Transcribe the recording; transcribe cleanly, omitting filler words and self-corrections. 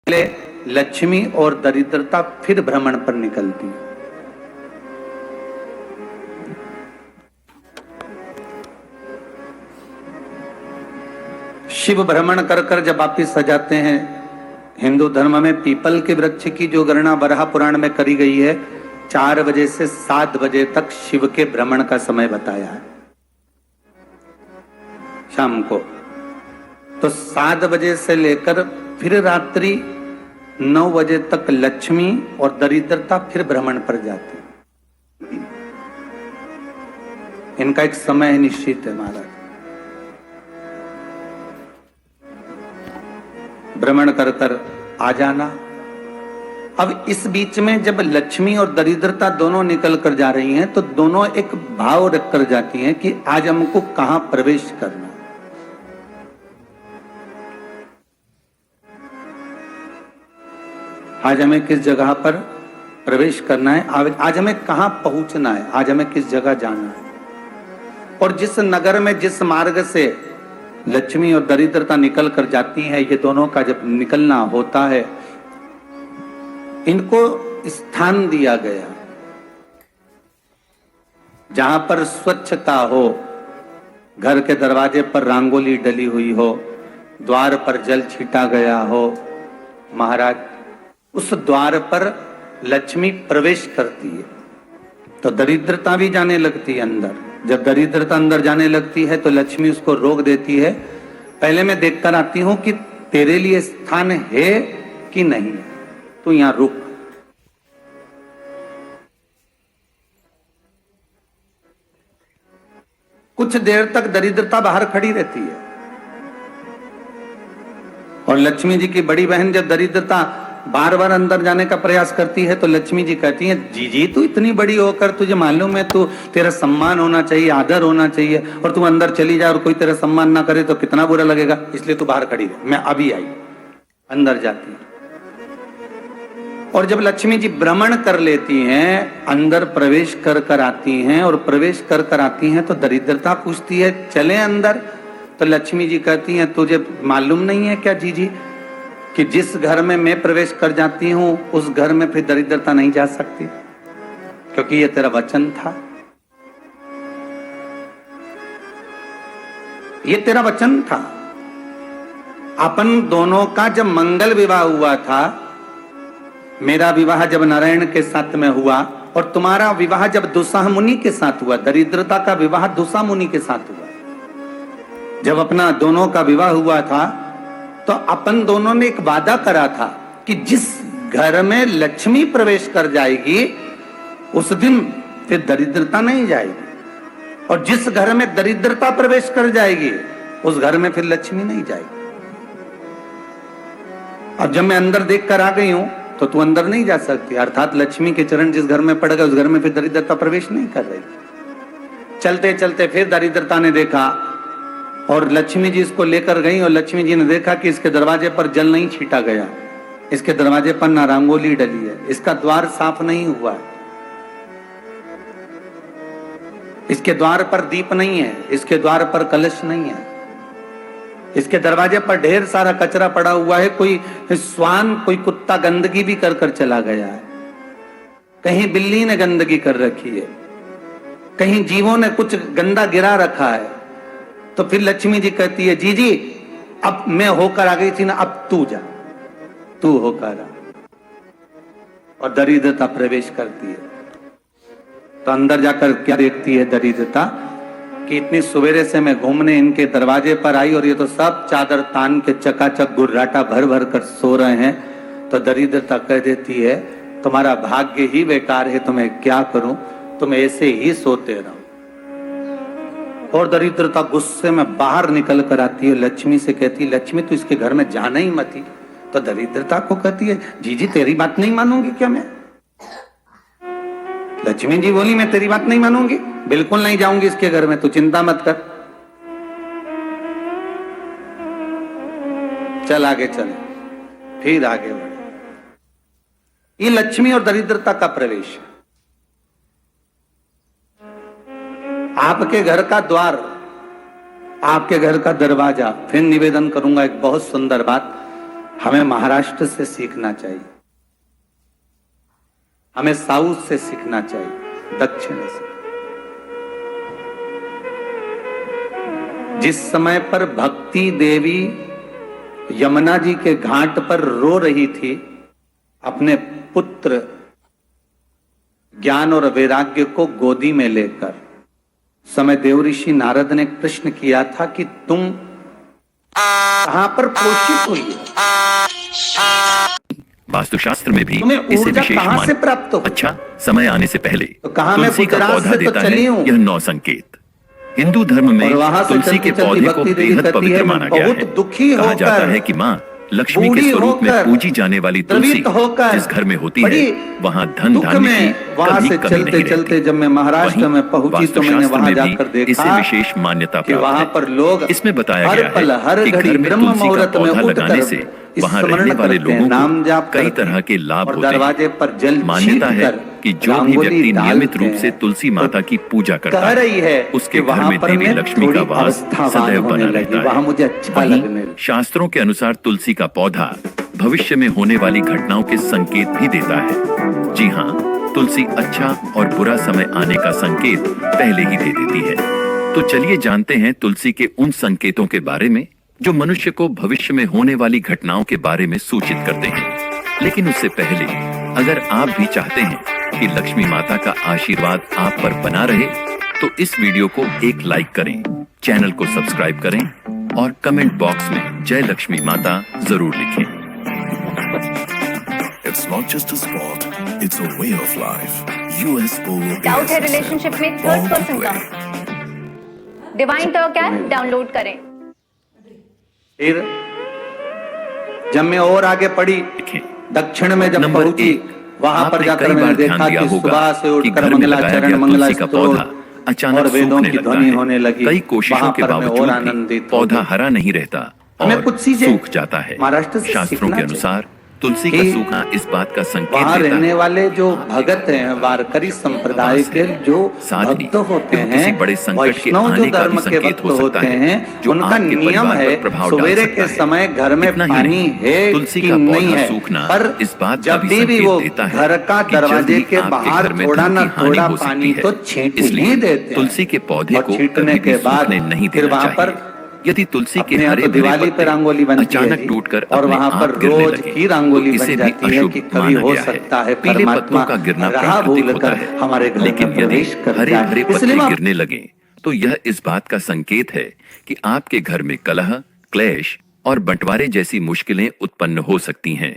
पहले लक्ष्मी और दरिद्रता फिर भ्रमण पर निकलती है। शिव भ्रमण कर कर जब वापिस आ जाते हैं, हिंदू धर्म में पीपल के वृक्ष की जो गणना वराह पुराण में करी गई है, 4 बजे से 7 बजे तक शिव के भ्रमण का समय बताया है शाम को। तो 7 बजे से लेकर फिर रात्रि 9 बजे तक लक्ष्मी और दरिद्रता फिर भ्रमण पर जाती। इनका एक समय निश्चित है महाराज। भ्रमण कर कर आ जाना। अब इस बीच में जब लक्ष्मी और दरिद्रता दोनों निकल कर जा रही हैं, तो दोनों एक भाव रख कर जाती हैं कि आज हमको कहां प्रवेश करना। आज हमें किस जगह पर प्रवेश करना है, आज हमें कहां पहुंचना है, आज हमें किस जगह जाना है। और जिस नगर में जिस मार्ग से लक्ष्मी और दरिद्रता निकल कर जाती है, ये दोनों का जब निकलना होता है, इनको स्थान दिया गया जहां पर स्वच्छता हो, घर के दरवाजे पर रंगोली डली हुई हो, द्वार पर जल छीटा गया हो। महाराज, उस द्वार पर लक्ष्मी प्रवेश करती है तो दरिद्रता भी जाने लगती है अंदर। जब दरिद्रता अंदर जाने लगती है तो लक्ष्मी उसको रोक देती है। पहले मैं देखकर आती हूं कि तेरे लिए स्थान है कि नहीं, तू यहां रुक। कुछ देर तक दरिद्रता बाहर खड़ी रहती है और लक्ष्मी जी की बड़ी बहन जब दरिद्रता बार बार अंदर जाने का प्रयास करती है तो लक्ष्मी जी कहती हैं, जीजी तू इतनी बड़ी होकर तुझे मालूम है, तू तेरा सम्मान होना चाहिए, आदर होना चाहिए, और तू अंदर चली जाए और कोई तेरा सम्मान ना करे तो कितना बुरा लगेगा, इसलिए तू बाहर खड़ी रहे। मैं अभी आई। अंदर जाती है और जब लक्ष्मी जी भ्रमण कर लेती हैं, अंदर प्रवेश कर कर आती हैं, और प्रवेश कर कर आती हैं तो दरिद्रता पूछती है चले अंदर। तो लक्ष्मी जी कहती हैं, तुझे मालूम नहीं है क्या जीजी कि जिस घर में मैं प्रवेश कर जाती हूं उस घर में फिर दरिद्रता नहीं जा सकती, क्योंकि ये तेरा वचन था, ये तेरा वचन था। अपन दोनों का जब मंगल विवाह हुआ था, मेरा विवाह जब नारायण के साथ में हुआ और तुम्हारा विवाह जब दुस्साह मुनि के साथ हुआ, दरिद्रता का विवाह दुस्साह मुनि के साथ हुआ। जब अपना दोनों का विवाह हुआ था तो अपन दोनों ने एक वादा करा था कि जिस घर में लक्ष्मी प्रवेश कर जाएगी उस दिन फिर दरिद्रता नहीं जाएगी, और जिस घर में दरिद्रता प्रवेश कर जाएगी उस घर में फिर लक्ष्मी नहीं जाएगी। अब जब मैं अंदर देख कर आ गई हूं तो तू अंदर नहीं जा सकती, अर्थात लक्ष्मी के चरण जिस घर में पड़ गए उस घर में फिर दरिद्रता प्रवेश नहीं कर रही। चलते चलते फिर दरिद्रता ने देखा और लक्ष्मी जी इसको लेकर गई, और लक्ष्मी जी ने देखा कि इसके दरवाजे पर जल नहीं छीटा गया, इसके दरवाजे पर ना रंगोली डली है, इसका द्वार साफ नहीं हुआ है, इसके द्वार पर दीप नहीं है, इसके द्वार पर कलश नहीं है, इसके दरवाजे पर ढेर सारा कचरा पड़ा हुआ है, कोई श्वान कोई कुत्ता गंदगी भी कर कर चला गया है, कहीं बिल्ली ने गंदगी कर रखी है, कहीं जीवों ने कुछ गंदा गिरा रखा है। तो फिर लक्ष्मी जी कहती है, जीजी अब मैं होकर आ गई थी ना, अब तू जा, तू होकर आ। और दरिद्रता प्रवेश करती है तो अंदर जाकर क्या देखती है दरिद्रता कि इतनी सवेरे से मैं घूमने इनके दरवाजे पर आई और ये तो सब चादर तान के चकाचक गुर्राटा भर भर कर सो रहे हैं। तो दरिद्रता कह देती है, तुम्हारा भाग्य ही बेकार है, तुम्हें क्या करूं, तुम ऐसे ही सोते रहो। और दरिद्रता गुस्से में बाहर निकल कर आती है, लक्ष्मी से कहती, लक्ष्मी तू इसके घर में जाना ही मत ही। तो दरिद्रता को कहती है, जीजी तेरी बात नहीं मानूंगी क्या मैं? लक्ष्मी जी बोली, मैं तेरी बात नहीं मानूंगी, बिल्कुल नहीं जाऊंगी इसके घर में, तू चिंता मत कर, चल आगे चले। फिर आगे बढ़े। ये लक्ष्मी और दरिद्रता का प्रवेश। आपके घर का द्वार, आपके घर का दरवाजा। फिर निवेदन करूंगा एक बहुत सुंदर बात, हमें महाराष्ट्र से सीखना चाहिए, हमें साउथ से सीखना चाहिए, दक्षिण से। जिस समय पर भक्ति देवी यमुना जी के घाट पर रो रही थी, अपने पुत्र ज्ञान और वैराग्य को गोदी में लेकर, समय देवऋषि नारद ने प्रश्न किया था कि तुम कहां पर पोषित हुई है? वास्तुशास्त्र में भी तुम्हें इसे ऊर्जा विशेष कहां से मान। प्राप्त हो? अच्छा, समय आने से पहले तो कहा मैं तुलसी का गुजरात पौधा से तो देता है चली हूं। यह 9 संकेत। हिंदू धर्म में और वहां से तुलसी के चलती चलती पौधे को भक्ति देवी बेहद कहती पवित्र है, मैं माना गया बहुत है। दुखी कहा जाता होकर, है कि माँ लक्ष्मी के बूढ़ी स्वरूप में होकर, पूजी जाने वाली तुलसी द्रवित होकर, जिस घर में होती है बड़ी वहाँ धन दुख धान्य की में वहां कभी से कमी चलते नहीं चलते रहती। जब मैं महाराष्ट्र में पहुंची तो मैंने वास्तुशास्त्र वहां में भी जाकर देखा इसे विशेष मान्यता कि प्राप्त वहां है। पर लोग इसमें बताया हर गया पल है हर कि घड़ी घर में ब्रह्म तुलसी का मुहूर्त में पौधा लगाने उठकर से वहाँ स्मरण रहने वाले करते हैं, लोगों नाम को जाप कई करते तरह हैं के लाभ और होते दरवाजे हैं। पर जल मान्यता है छींटकर कि जो भी रंगोली व्यक्ति नियमित डालते रूप से हैं, तुलसी माता की पूजा करता कह रही है उसके कि घर वहां में पर देवी मैं लक्ष्मी थोड़ी का वास अवस्थावान सदैव होने बना लगी, रहता वहां है। मुझे अच्छा वहीं लगने लगा। शास्त्रों के अनुसार तुलसी का पौधा भविष्य में होने वाली घटनाओं के संकेत भी देता है। जी हाँ, तुलसी अच्छा और बुरा समय आने का संकेत पहले ही दे देती है। तो चलिए जानते हैं तुलसी के उन संकेतों के बारे में जो मनुष्य को भविष्य में होने वाली घटनाओं के बारे में सूचित करते हैं। लेकिन उससे पहले अगर आप भी चाहते हैं कि लक्ष्मी माता का आशीर्वाद आप पर बना रहे तो इस वीडियो को एक लाइक करें, चैनल को सब्सक्राइब करें और कमेंट बॉक्स में जय लक्ष्मी माता जरूर लिखें। It's not just a sport, it's a way of life. USO doubt है रिलेशनशिप में थर्ड पर्सन का, डिवाइन टॉक ऐप डाउनलोड करें। फिर जब मैं और आगे पढ़ी, दक्षिण में जब नंबर पहुंची, 1, वहां पर आपने जाकर कई मैंने बार देखा ध्यान दिया कि होगा सुबह से कि उठकर घर में लगाया मंगलाचरण, गया मंगला तुलसी का स्तोत्र पौधा अचानक और वेदों सूखने की लगता ध्वनि है। होने लगी। कई कोशिशों वहां के पर मैं और बावजूद आनंदित भी हो पौधा गई। हरा नहीं रहता हमें और कुछ चीजें सूख जाता है। महाराष्ट्र से शास्त्रों सीखना के अनुसार तुलसी का कि सूखना इस बात का संकेत वहां देता रहने है वाले जो भगत हैं, वारकरी संप्रदाय के जो साथ ही भक्त होते यह किसी हैं, बड़े संकट के वैष्णव आने जो का धर्म भी के संकेत भक्त हो सकता होते है, हैं, जो उनका आपके नियम परिवार है पर प्रभाव डाल सवेरे सकता के है। समय घर में इतना ही पानी नहीं, है तुलसी कि का नहीं पौधा है, सूखना पर इस बात का जब भी भी संकेत वो देता है घर का कि दरवाजे जल्दी के आपके बाहर घर में थोड़ा धन ना की हानि थोड़ा हो सकती पानी है। तो छींट ही इसलिए देते हैं। तुलसी के पौधे और को छींटने कभी भी के बाद सूखने नहीं फिर देना वहां पर चाहिए। यदि तुलसी के अपने यहाँ हरे तो भरे दिवाली पे पत्ते रंगोली बनती है अचानक जी, टूटकर और अपने वहां आप पर गिरने रोज लगे, की रंगोली तो इसे बन भी जाती है अशुभ कि कभी माना हो गया सकता है पीले परमात्मा पत्तों का गिरना राह प्राकृतिक भूल होता कर है, हमारे घर लेकिन में यदि प्रवेश कर हरे जाए। भरे इसलिए पत्ते गिरने लगे तो यह इस बात का संकेत है कि आपके घर में कलह, क्लेश और बंटवारे जैसी मुश्किलें उत्पन्न हो सकती हैं।